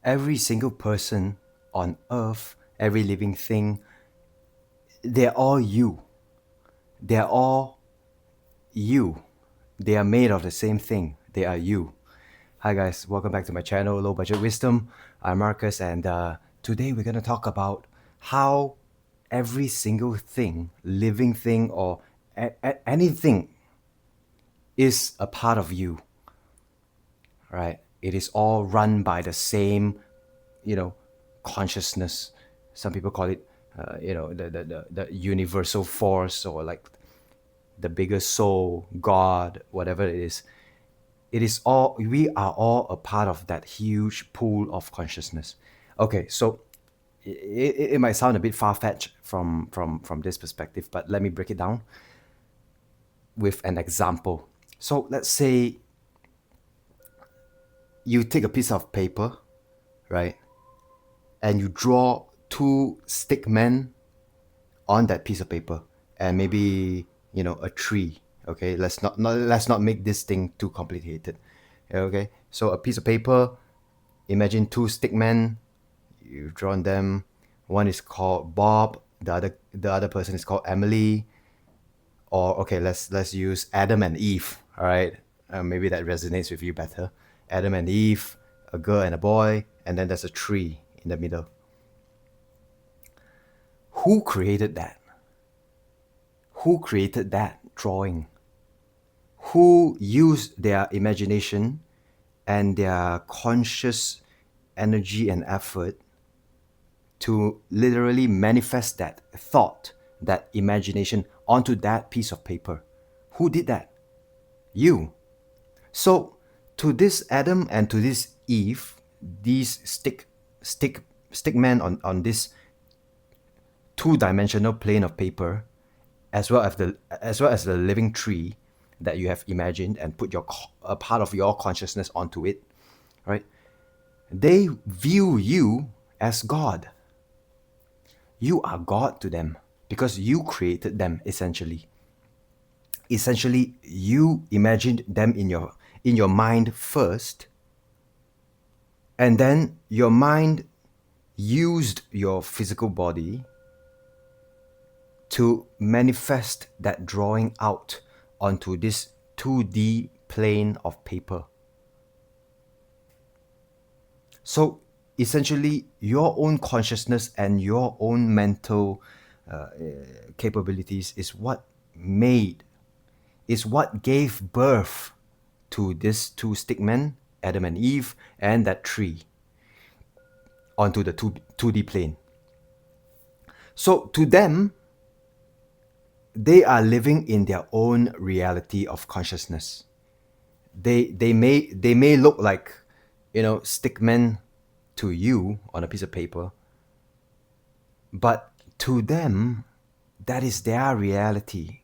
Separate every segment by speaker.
Speaker 1: every single person on earth, every living thing, they're all you. They're all you. They are made of the same thing. They are you. Hi guys, welcome back to my channel, Low Budget Wisdom. I'm Marcus, and today we're gonna talk about how every single thing, living thing, or anything is a part of you. Right? It is all run by the same, consciousness. Some people call it, the universal force, or like the bigger soul, God, whatever it is. It is all, we are all a part of that huge pool of consciousness. Okay, so it might sound a bit far-fetched from this perspective, but let me break it down with an example. So let's say you take a piece of paper, right, and you draw two stick men on that piece of paper, and maybe a tree. Okay, let's not make this thing too complicated. Okay, so a piece of paper, imagine two stick men, you've drawn them. One is called Bob, the other person is called Emily. Or okay, let's use Adam and Eve. All right, maybe that resonates with you better. Adam and Eve, a girl and a boy, and then there's a tree in the middle. Who created that? Who created that drawing? Who used their imagination and their conscious energy and effort to literally manifest that thought, that imagination onto that piece of paper? Who did that? You. So to this Adam and to this Eve, these stick men on this two-dimensional plane of paper, as well as the living tree that you have imagined and put a part of your consciousness onto it, right? They view you as God. You are God to them because you created them essentially. Essentially, you imagined them in your mind first, and then your mind used your physical body to manifest that drawing out onto this 2D plane of paper. So essentially, your own consciousness and your own mental capabilities is what gave birth to these two stick men, Adam and Eve, and that tree onto the 2D plane. So to them, they are living in their own reality of consciousness. They may look like, stickmen to you on a piece of paper, but to them, that is their reality.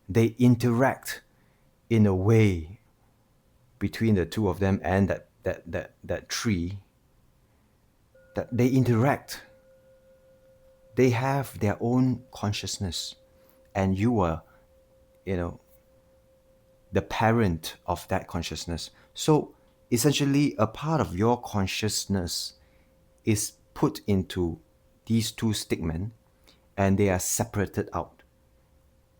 Speaker 1: They interact in a way between the two of them and that tree, that they interact. They have their own consciousness, and you are, the parent of that consciousness. So essentially, a part of your consciousness is put into these two stickmen, and they are separated out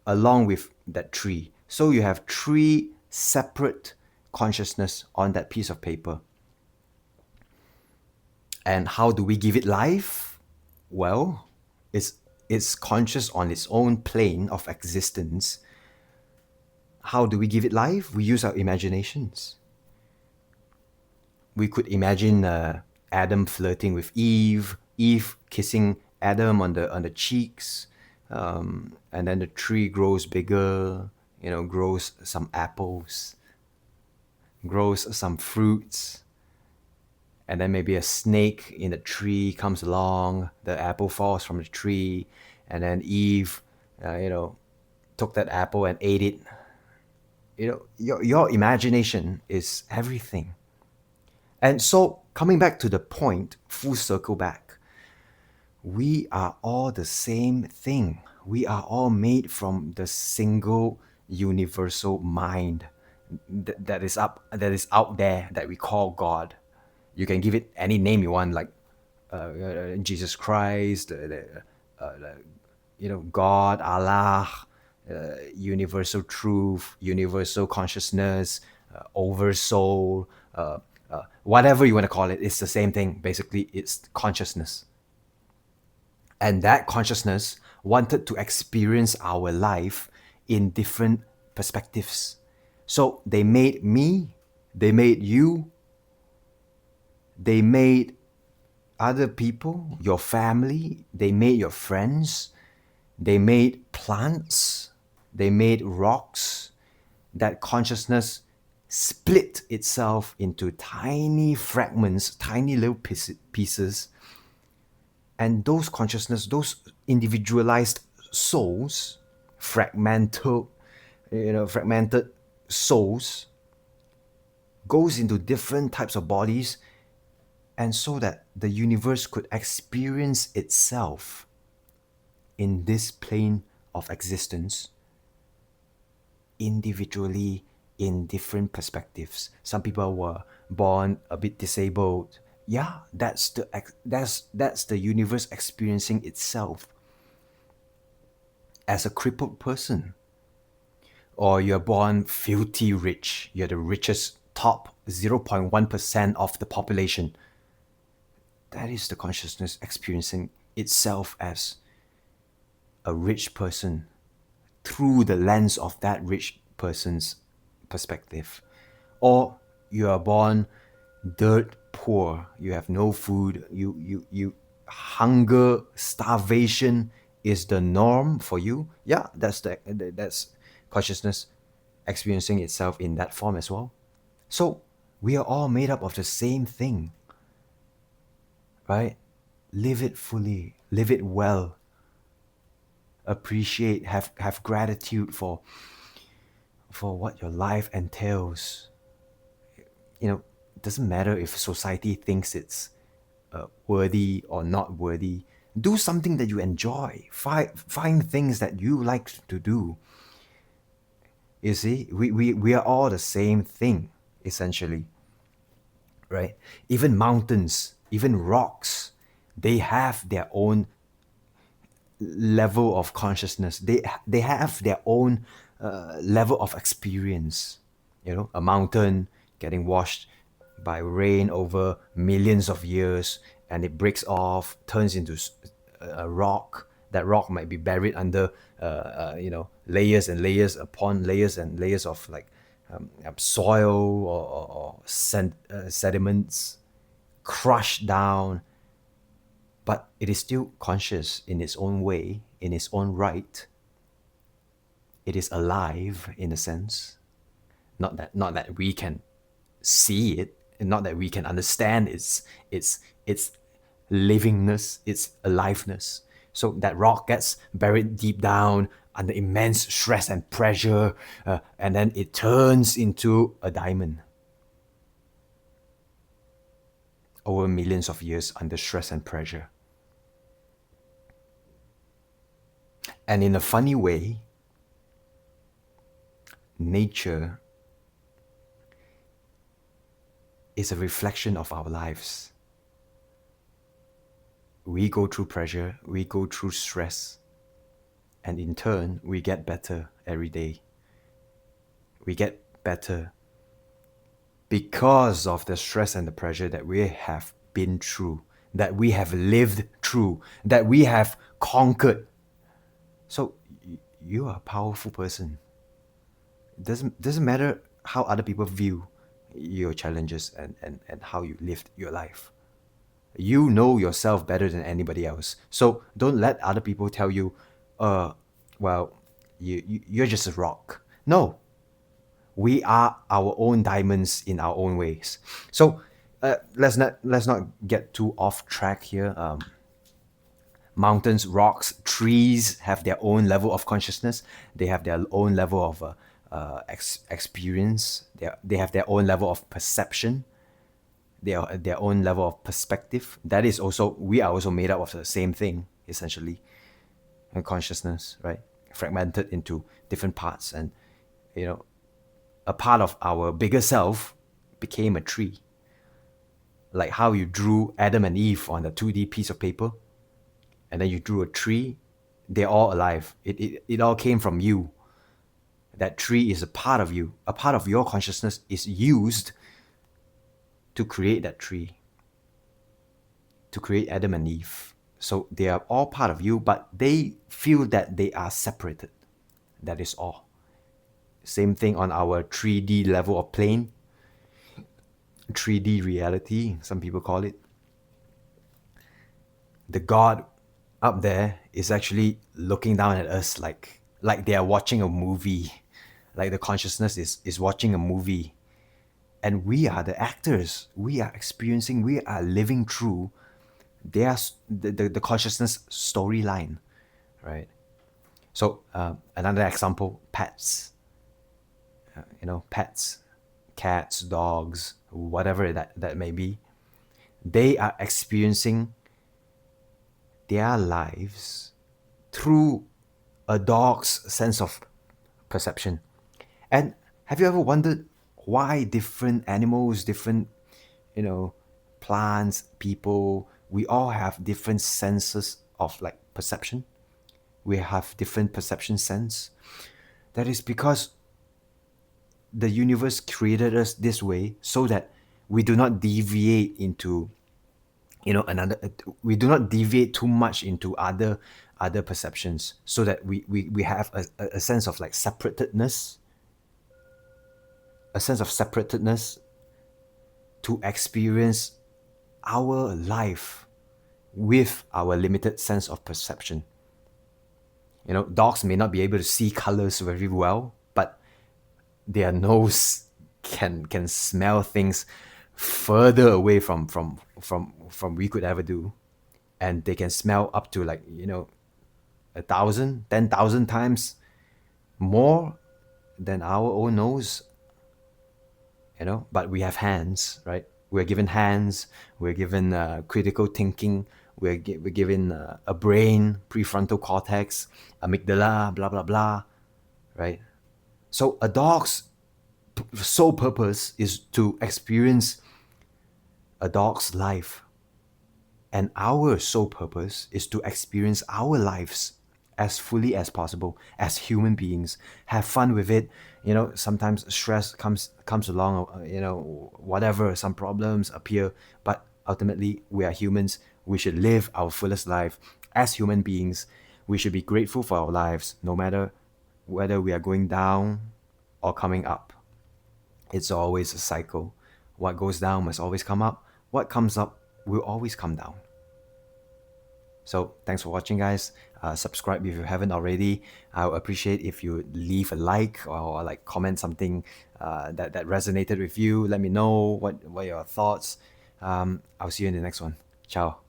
Speaker 1: along with that tree. So you have three separate consciousness on that piece of paper. And how do we give it life? Well, it's conscious on its own plane of existence. How do we give it life? We use our imaginations. We could imagine Adam flirting with Eve, Eve kissing Adam on the cheeks, and then the tree grows bigger, grows some apples, grows some fruits, and then maybe a snake in the tree comes along, the apple falls from the tree, and then Eve, took that apple and ate it. Your imagination is everything. And so, coming back to the point, full circle back, we are all the same thing. We are all made from the single universal mind that is out there, that we call God. You can give it any name you want, like Jesus Christ, God, Allah, universal truth, universal consciousness, oversoul, whatever you want to call it. It's the same thing. Basically, it's consciousness. And that consciousness wanted to experience our life in different perspectives. So they made me, they made you, they made other people, your family, they made your friends, they made plants, they made rocks. That consciousness split itself into tiny fragments, tiny little pieces. And those consciousness, those individualized souls, fragmented, fragmented souls, goes into different types of bodies, and so that the universe could experience itself in this plane of existence individually in different perspectives. Some people were born a bit disabled. Yeah, that's the universe experiencing itself as a crippled person. Or you're born filthy rich. You're the richest top 0.1% of the population. That is the consciousness experiencing itself as a rich person through the lens of that rich person's perspective. Or you are born dirt poor, you have no food, you hunger, starvation is the norm for you. Yeah, that's consciousness experiencing itself in that form as well. So we are all made up of the same thing, right? Live it fully, live it well, appreciate, have gratitude for what your life entails. It doesn't matter if society thinks it's worthy or not worthy. Do something that you enjoy. Find things that you like to do. You see, we are all the same thing, essentially. Right? Even mountains, even rocks, they have their own level of consciousness. They have their own level of experience. A mountain getting washed by rain over millions of years, and it breaks off, turns into a rock. That rock might be buried under layers and layers upon layers and layers of soil or sediments, crushed down, but it is still conscious in its own way, in its own right. It is alive in a sense. Not that we can see it, and not that we can understand its livingness, its aliveness. So that rock gets buried deep down under immense stress and pressure, and then it turns into a diamond over millions of years under stress and pressure. And in a funny way, nature is a reflection of our lives. We go through pressure, we go through stress, and in turn, we get better every day. We get better because of the stress and the pressure that we have been through, that we have lived through, that we have conquered. So you are a powerful person. It doesn't matter how other people view your challenges and how you lived your life. You know yourself better than anybody else. So don't let other people tell you, you're just a rock. No, we are our own diamonds in our own ways. So let's not get too off track here. Mountains, rocks, trees have their own level of consciousness. They have their own level of experience. They have their own level of perception. Their own level of perspective. That is also, we are also made up of the same thing, essentially. And consciousness, right? Fragmented into different parts. And, a part of our bigger self became a tree. like how you drew Adam and Eve on the 2D piece of paper, and then you drew a tree. They're all alive. It all came from you. That tree is a part of you. A part of your consciousness is used to create that tree, to create Adam and Eve. So they are all part of you, but they feel that they are separated. That is all. Same thing on our 3D level of plane, 3D reality, some people call it. The God up there is actually looking down at us like they are watching a movie. Like the consciousness is watching a movie. And we are the actors. We are experiencing, we are living through the consciousness storyline, right? So another example, pets. Pets, cats, dogs, whatever that may be. They are experiencing their lives through a dog's sense of perception. And have you ever wondered why different animals, different, plants, people, we all have different senses of like perception? We have different perception sense. That is because the universe created us this way so that we do not deviate into we do not deviate too much into other perceptions, so that we have a sense of like separatedness, to experience our life with our limited sense of perception. Dogs may not be able to see colors very well, but their nose can smell things further away from we could ever do. And they can smell up to 1,000, 10,000 times more than our own nose. But we have hands, right? We're given hands, we're given critical thinking, we're given a brain, prefrontal cortex, amygdala, blah blah blah, right? So a dog's sole purpose is to experience a dog's life, and our sole purpose is to experience our lives as fully as possible as human beings. Have fun with it. Sometimes stress comes along, whatever, some problems appear, but ultimately we are humans. We should live our fullest life as human beings. We should be grateful for our lives, no matter whether we are going down or coming up. It's always a cycle. What goes down must always come up. What comes up will always come down. So thanks for watching, guys. Subscribe if you haven't already. I would appreciate if you leave a like or like comment something that resonated with you. Let me know what your thoughts. I'll see you in the next one. Ciao.